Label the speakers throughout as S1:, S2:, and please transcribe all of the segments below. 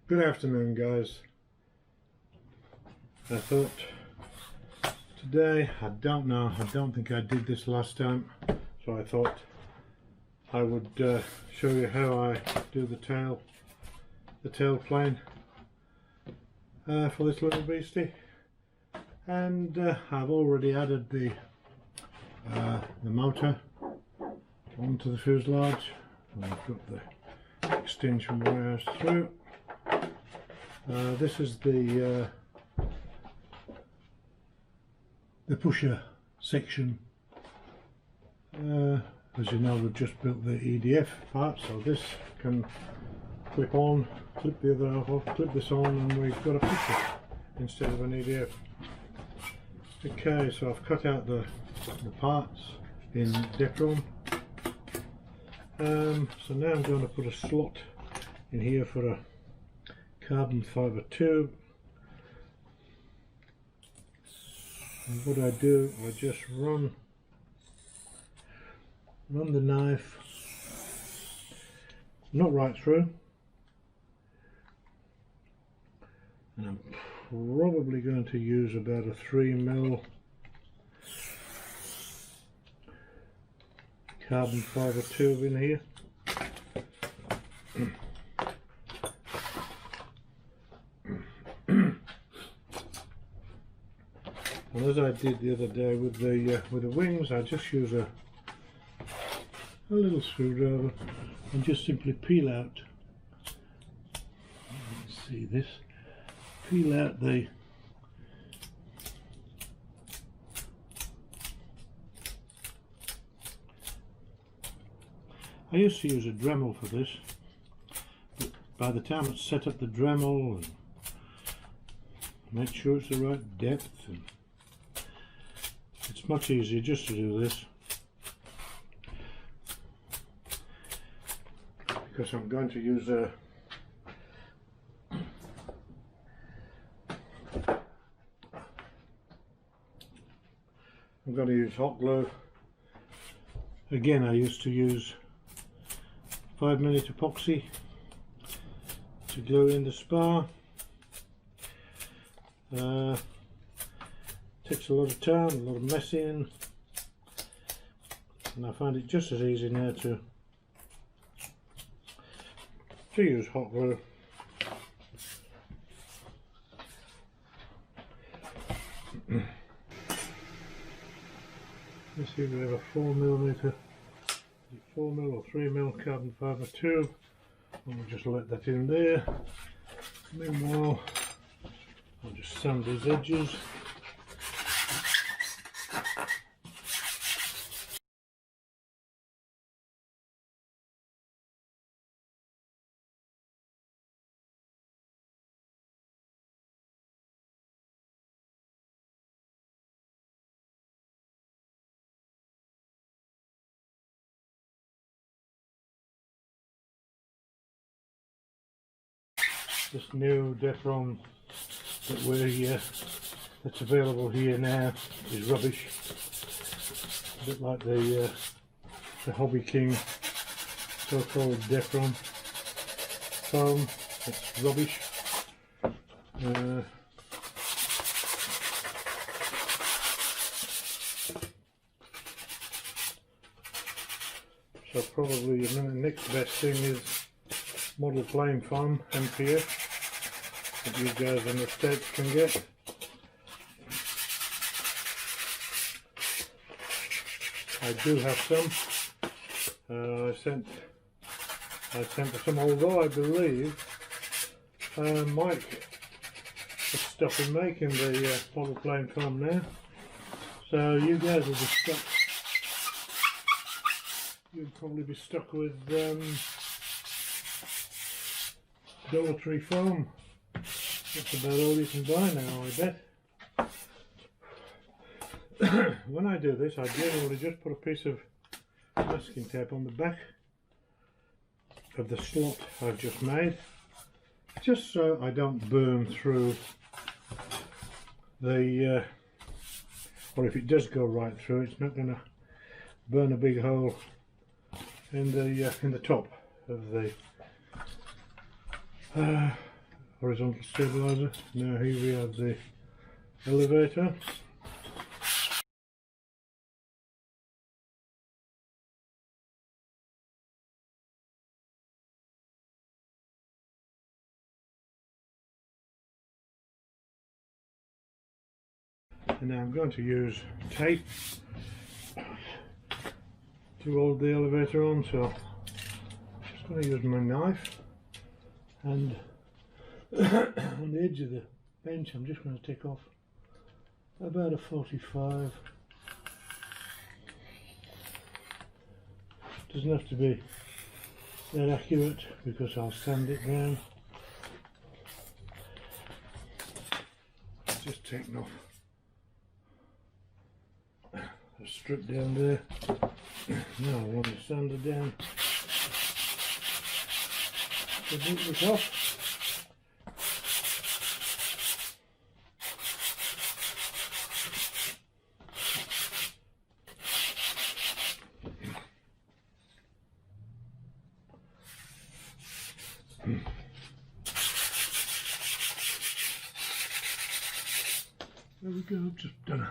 S1: Good afternoon, guys. I thought today, I don't think I did this last time, so I thought I would show you how I do the tail plane for this little beastie. And I've already added the motor onto the fuselage, and I've got the extension wires through. This is the pusher section. As you know, we've just built the EDF part, so this can clip on, clip the other half off, clip this on, and we've got a pusher instead of an EDF. Okay, so I've cut out the parts in Depron. So now I'm going to put a slot in here for a carbon fibre tube. And what I do, I just run the knife not right through, and I'm probably going to use about a 3mm carbon fibre tube in here. And as I did the other day with the wings, I just use a little screwdriver and just simply peel out. Let's see this. Peel out the I used to use a Dremel for this, but by the time it's set up the Dremel and make sure it's the right depth, and it's much easier just to do this, because I'm going to use hot glue. Again, I used to use 5mm epoxy to glue in the spar. Takes a lot of time, a lot of messing, and I find it just as easy now to use hot glue. Let's see, we have a 4mm or 3mm carbon fibre tube, and we'll just let that in there. Meanwhile, I'll just sand these edges. This new Depron that's available here now is rubbish. A bit like the Hobby King so-called Depron foam. It's rubbish. So probably the next best thing is model plane foam, MPF, that you guys in the States can get. I do have some. I sent some, although I believe Mike is stopping making the model plane foam now. So you guys will be stuck. You'll probably be stuck with Dollar Tree foam. That's about all you can buy now, I bet. When I do this, I generally just put a piece of masking tape on the back of the slot I've just made, just so I don't burn through the, or if it does go right through, it's not going to burn a big hole in the top of the horizontal stabilizer. Now here we have the elevator. And now I'm going to use tape to hold the elevator on, so I'm just going to use my knife, and on the edge of the bench I'm just going to take off about a 45. Doesn't have to be that accurate because I'll sand it down. Just taking off a strip down there. Now I want to sand it down completely off. There we go, just done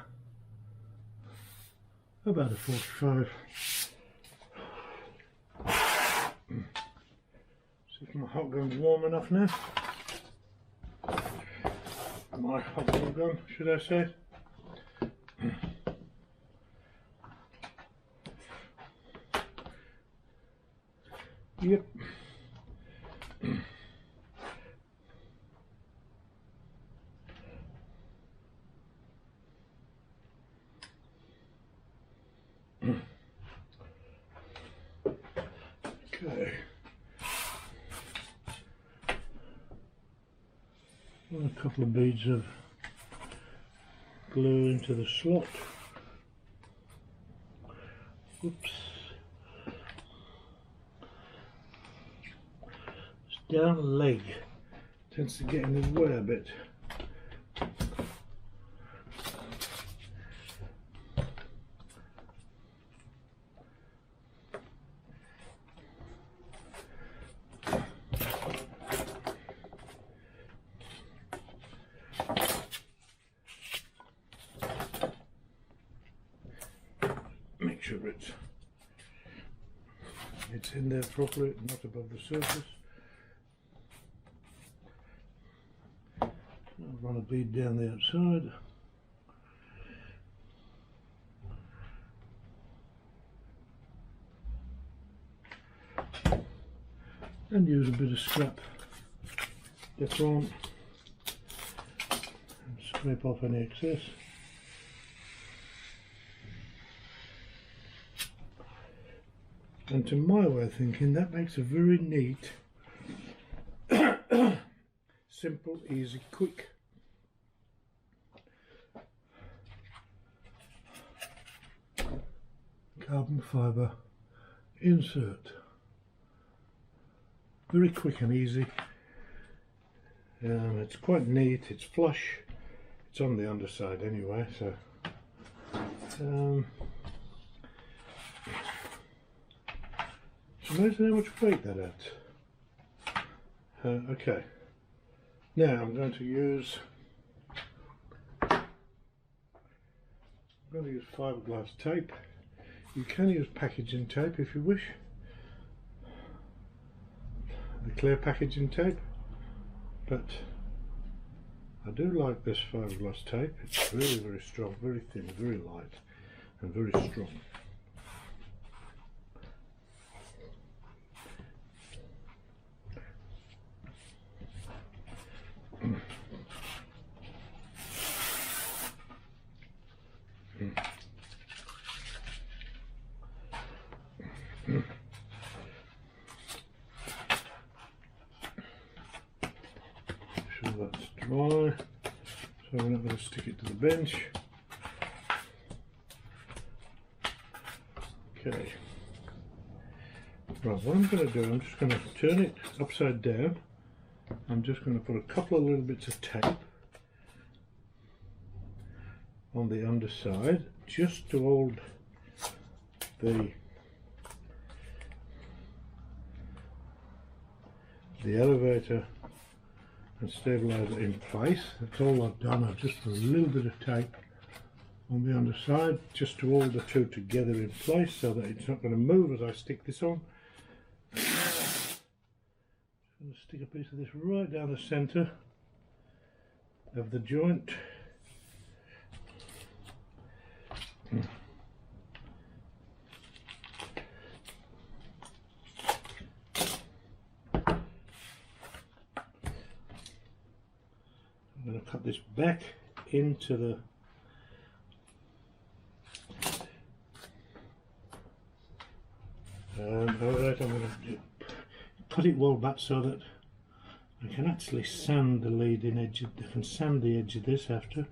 S1: about a 45. See if my hot gun's warm enough now. My hot glue gun, should I say. Yep. Okay. A couple of beads of glue into the slot. Oops. This down leg tends to get in the way a bit. Make sure it's in there properly, not above the surface. I'll run a bead down the outside. And use a bit of scrap Decron and scrape off any excess. And to my way of thinking, that makes a very neat, simple, easy, quick carbon fibre insert. Very quick and easy. It's quite neat, it's flush, it's on the underside anyway, so it's amazing how much weight that adds. Okay, now I'm going to use fiberglass tape. You can use packaging tape if you wish, the clear packaging tape, but I do like this fiberglass tape. It's very, very strong, very thin, very light, and very strong. Sure that's dry, so we're not going to stick it to the bench. Okay, right, what I'm going to do, I'm just going to turn it upside down. I'm just going to put a couple of little bits of tape on the underside just to hold the elevator and stabilise it in place. That's all I've done. I've just put a little bit of tape on the underside just to hold the two together in place so that it's not going to move as I stick this on. I'm going to stick a piece of this right down the centre of the joint. I'm going to cut this back into the alright, I'm going to cut it well back so that I can actually sand the leading edge. I can sand the edge of this after.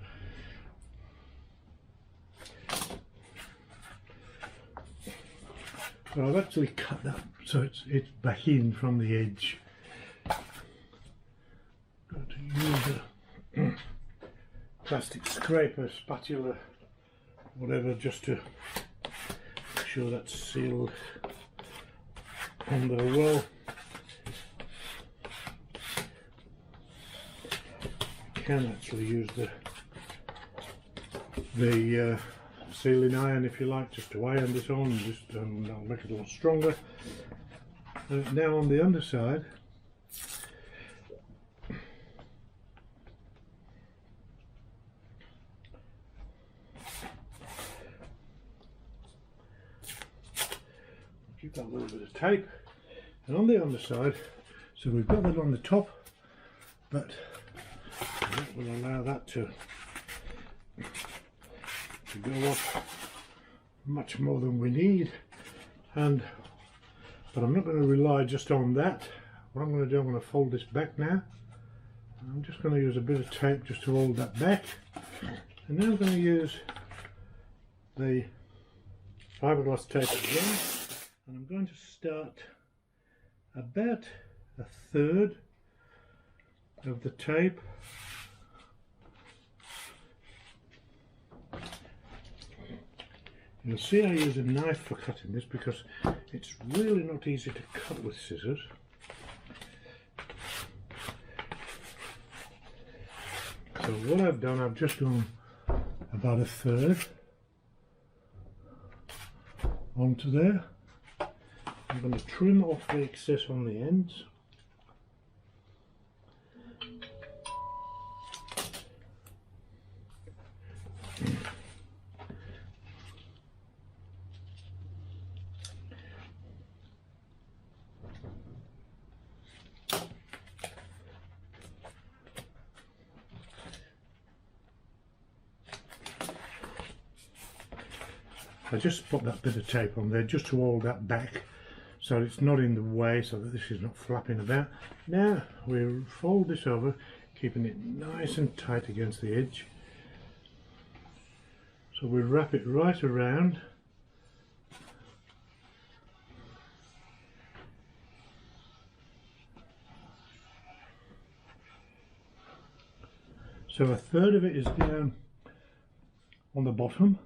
S1: So I've actually cut that so it's back in from the edge. Got to use a plastic scraper, spatula, whatever, just to make sure that's sealed on there well. You can actually use the sealing iron if you like, just to iron this on, just that'll make it a lot stronger. Now on the underside, keep that little bit of tape, and on the underside, so we've got that on the top, but that will allow that to go off much more than we need. But I'm not going to rely just on that. What I'm going to do, I'm going to fold this back now. I'm just going to use a bit of tape just to hold that back, and now I'm going to use the fiberglass tape again, and I'm going to start about a third of the tape You'll see I use a knife for cutting this because it's really not easy to cut with scissors. So what I've done, I've just gone about a third onto there. I'm going to trim off the excess on the ends. I just put that bit of tape on there just to hold that back so it's not in the way, so that this is not flapping about. Now we fold this over, keeping it nice and tight against the edge. So we wrap it right around. So a third of it is down on the bottom,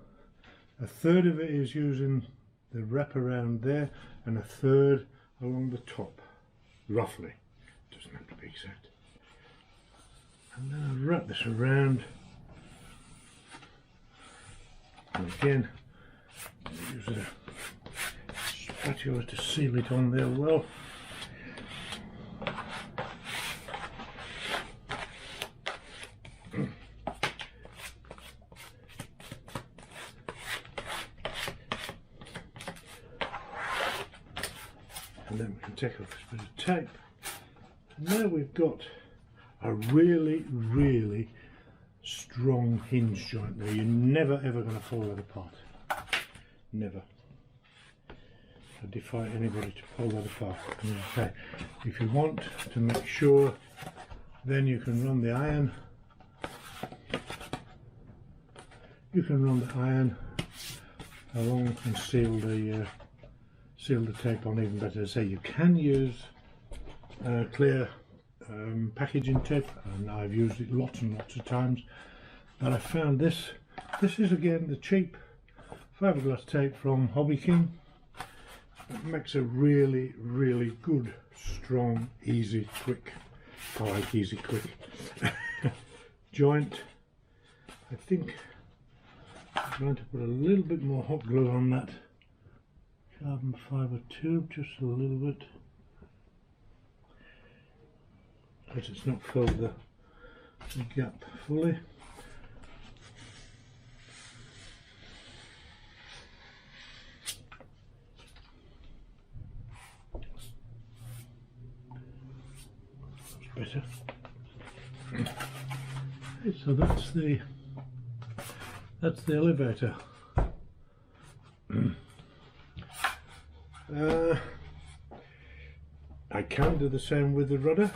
S1: a third of it is using the wrap around there, and a third along the top, roughly. Doesn't have to be exact. And then I wrap this around, and again use a spatula to seal it on there well. And then we can take off this bit of tape, and now we've got a really, really strong hinge joint there. You're never ever going to pull that apart. Never. I defy anybody to pull that apart. And as I say, if you want to make sure, then you can run the iron. You can run the iron along and seal the tape on even better. As I say, you can use clear packaging tape, and I've used it lots and lots of times, but I found this is again the cheap fiberglass tape from Hobby King. It makes a really, really good, strong, easy, quick I like easy quick. Joint, I think I'm going to put a little bit more hot glue on that carbon fibre tube, just a little bit, because it's not filled the gap fully. Better. So that's the elevator. I can do the same with the rudder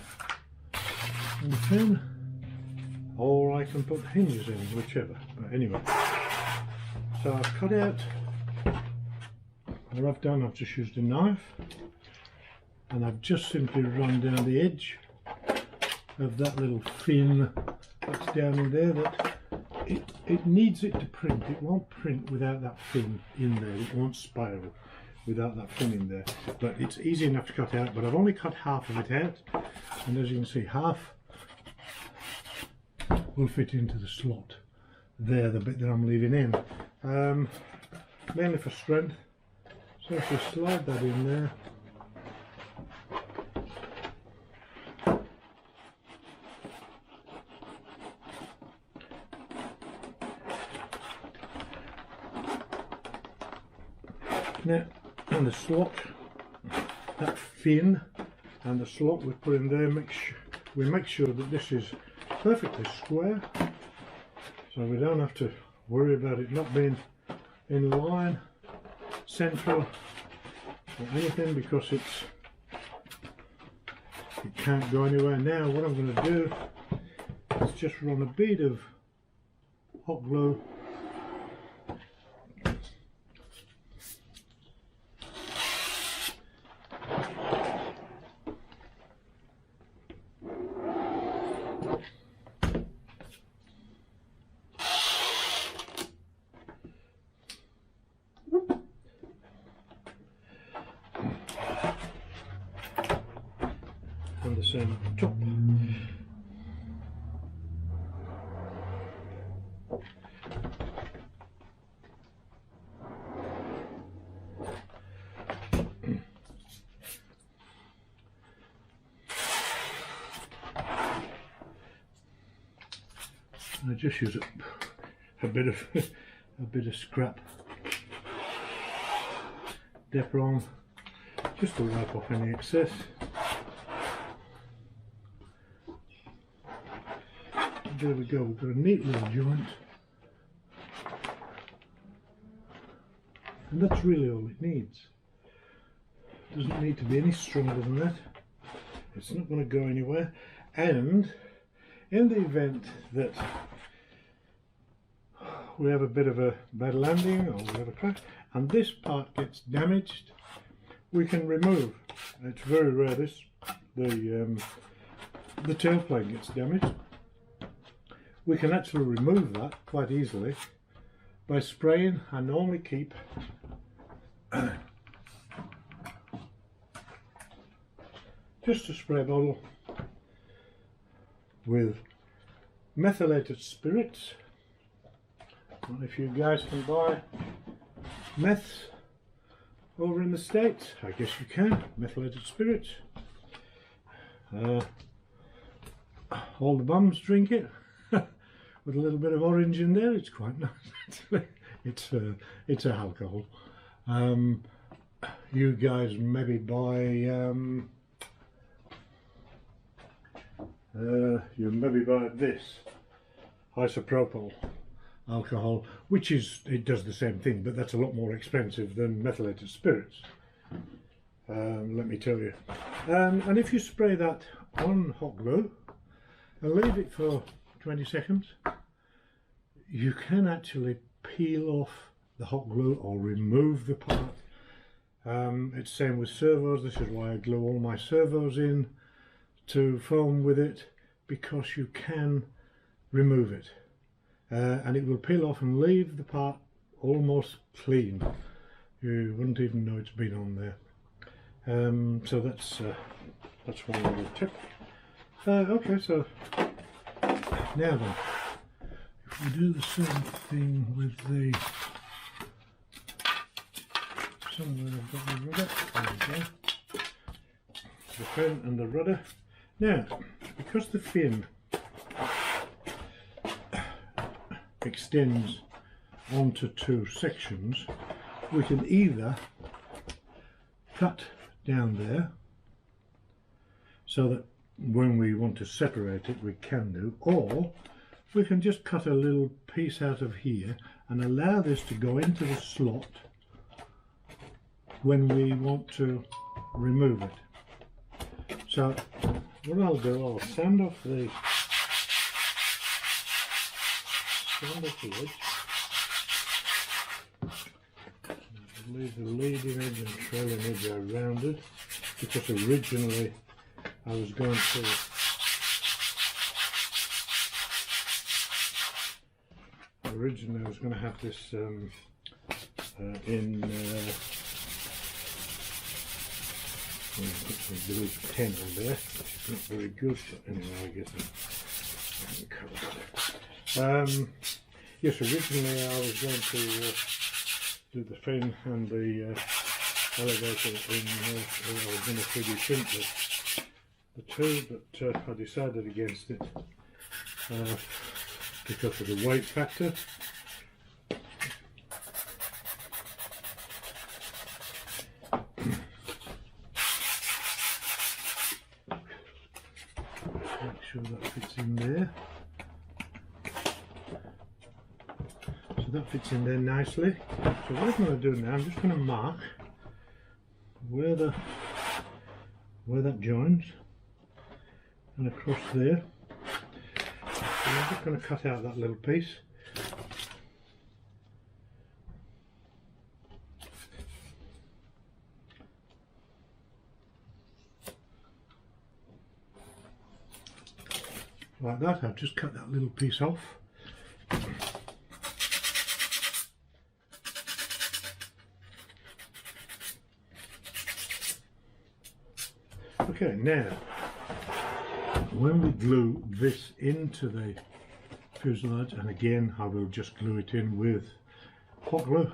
S1: and the fin, or I can put hinges in, whichever. But anyway, so I've cut out. What I've done, I've just used a knife, and I've just simply run down the edge of that little fin that's down in there. That it needs it to print. It won't print without that fin in there. It won't spiral without that fin in there. But it's easy enough to cut out. But I've only cut half of it out, and as you can see, half will fit into the slot there, the bit that I'm leaving in, mainly for strength. So if we slide that in there, now, and the slot, that fin and the slot we put in there, we make sure that this is perfectly square, so we don't have to worry about it not being in line, central, or anything, because it can't go anywhere. Now what I'm going to do is just run a bead of hot glue on the same top. I just use a bit of scrap Depron just to wipe off any excess. There we go, we've got a neat little joint, and that's really all it needs. It doesn't need to be any stronger than that. It's not going to go anywhere, and in the event that we have a bit of a bad landing or we have a crash and this part gets damaged, we can remove. It's very rare the tailplane gets damaged. We can actually remove that quite easily by spraying. I normally keep just a spray bottle with methylated spirits. And if you guys can buy meths over in the States, I guess you can. Methylated spirits. All the bums drink it with a little bit of orange in there. It's quite nice. It's a alcohol. You guys maybe buy this isopropyl alcohol, which it does the same thing, but that's a lot more expensive than methylated spirits, let me tell you. And if you spray that on hot glue and leave it for 20 seconds, you can actually peel off the hot glue or remove the part. It's same with servos. This is why I glue all my servos in to foam with it, because you can remove it, and it will peel off and leave the part almost clean. You wouldn't even know it's been on there. So that's one little tip. Okay, so now then, if we do the same thing with the, somewhere I've got the rudder, there we go, the fin and the rudder. Now, because the fin extends onto two sections, we can either cut down there so that when we want to separate it we can do, or we can just cut a little piece out of here and allow this to go into the slot when we want to remove it. So what I'll do, I'll sand off the edge, leave the leading edge and trailing edge are rounded, because originally I was going to have this in I believe 10 on there, which is not very good, but anyway I guess yes, originally I was going to do the fin and the alligator in, I was going to 3D print the two, but I decided against it because of the weight factor. Make sure that fits in there. So that fits in there nicely. So what I'm going to do now, I'm just going to mark where that joins and across there. So I'm just going to cut out that little piece. Like that. I've just cut that little piece off. Okay, now when we glue this into the fuselage, and again I will just glue it in with hot glue,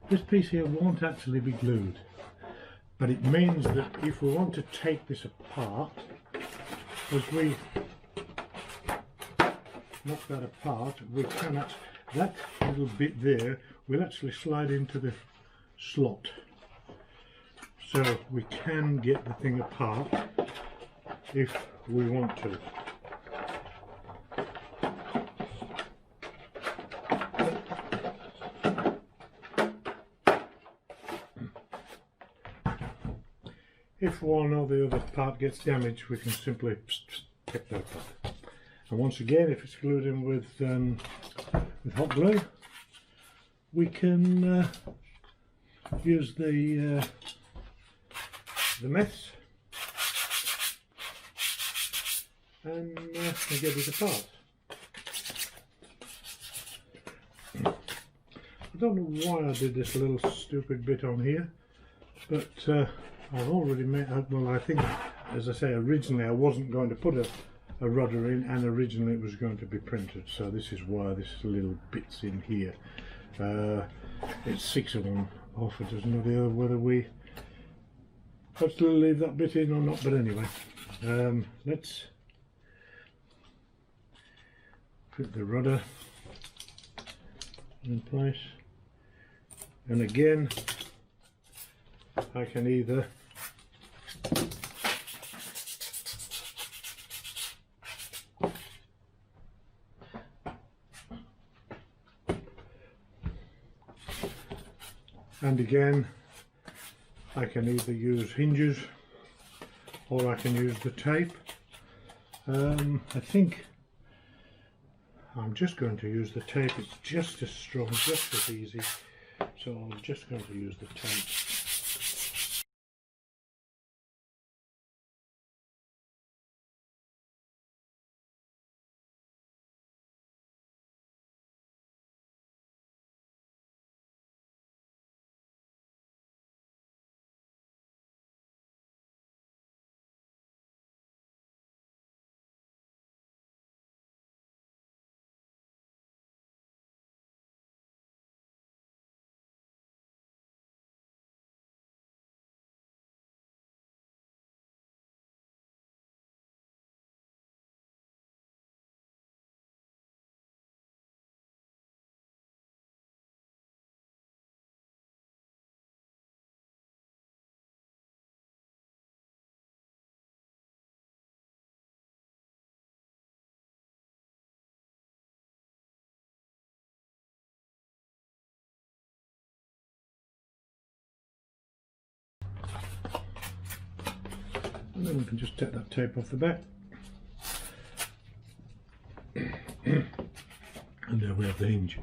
S1: this piece here won't actually be glued, but it means that if we want to take this apart, as we knock that apart, we can actually, that little bit there will actually slide into the slot, so we can get the thing apart if we want to. If one or the other part gets damaged, we can simply take that apart. And once again, if it's glued in with hot glue, we can use the meths and get it apart. I don't know why I did this little stupid bit on here, but I've already made, well, I think, as I say, originally I wasn't going to put a rudder in, and originally it was going to be printed, so this is why this little bit's in here. It's 6 of them off, it doesn't know whether we have to leave that bit in or not, but anyway, let's put the rudder in place, and again I can either I can either use hinges or I can use the tape. I think I'm just going to use the tape. It's just as strong, just as easy, so I'm just going to use the tape. and then we can just take that tape off the back. And there we have the hinge.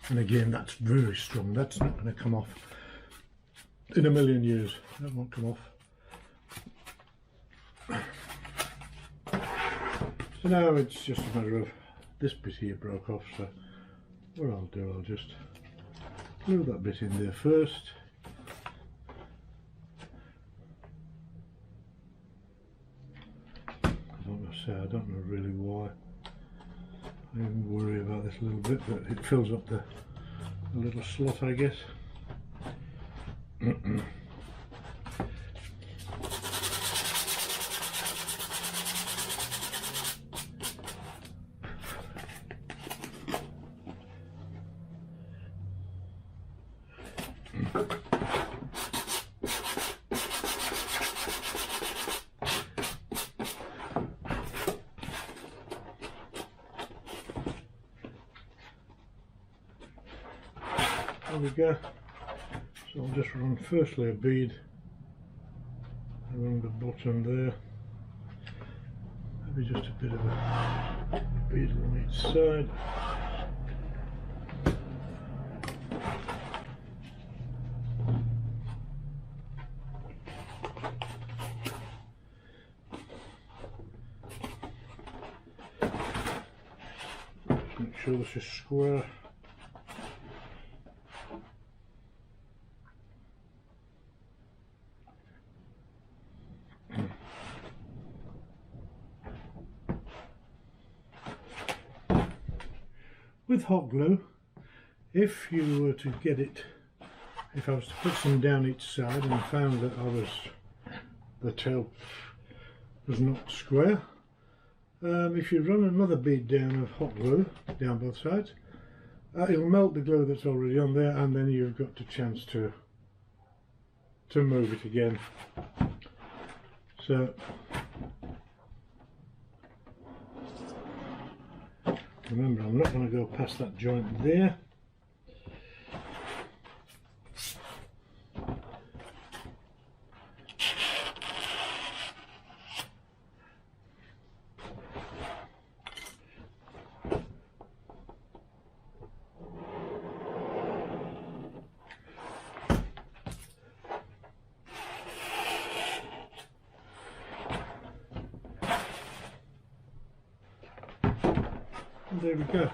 S1: And again, that's very strong. That's not going to come off in a million years. That won't come off. So now it's just a matter of this bit here broke off, so what I'll do, I'll just glue that bit in there first. I don't know really why. I even worry about this a little bit, but it fills up the little slot, I guess. There we go. So I'll just run firstly a bead along the bottom there, maybe just a bit of a bead along each side. Just make sure this is square. With hot glue, if you were to get it, if I was to put some down each side and found that the tail was not square, if you run another bead down of hot glue down both sides, it'll melt the glue that's already on there, and then you've got the chance to move it again. So remember, I'm not going to go past that joint there. And there we go.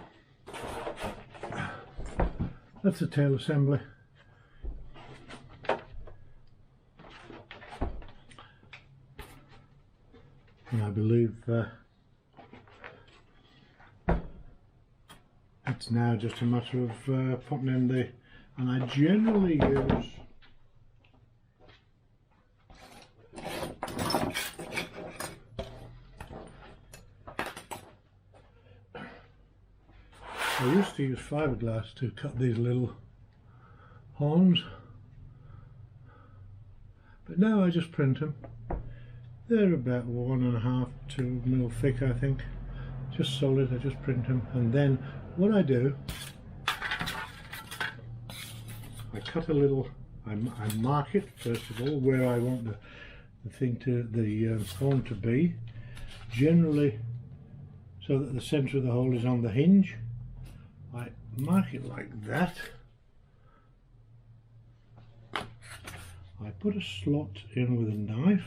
S1: That's the tail assembly. And I believe it's now just a matter of popping in the, and I generally use I used to use fiberglass to cut these little horns, but now I just print them. They're about 1.5 to 2 mil thick, I think. Just solid, I just print them, and then what I do, I cut a little, I mark it first of all where I want the thing to, the horn to be, generally so that the centre of the hole is on the hinge. I mark it like that. I put a slot in with a knife,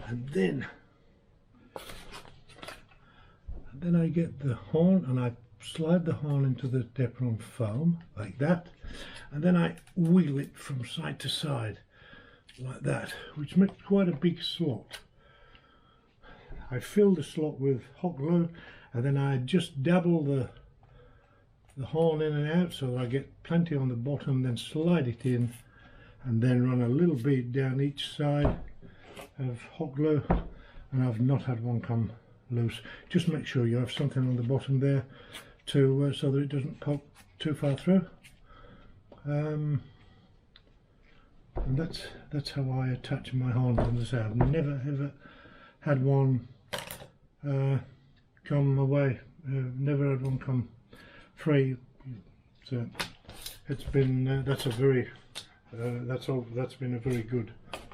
S1: and then I get the horn and I slide the horn into the Depron foam like that, and then I wheel it from side to side like that, which makes quite a big slot. I fill the slot with hot glue, and then I just dabble the horn in and out so that I get plenty on the bottom, then slide it in, and then run a little bead down each side of hot glue, and I've not had one come loose. Just make sure you have something on the bottom there to so that it doesn't pop too far through. And that's how I attach my horns. And as I say, I've never ever had one come away. Never had one come free. So it's been that's a very That's been a very good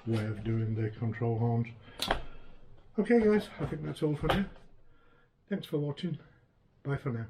S1: way of doing the control horns. Okay guys, I think that's all for now. Thanks for watching. Bye for now.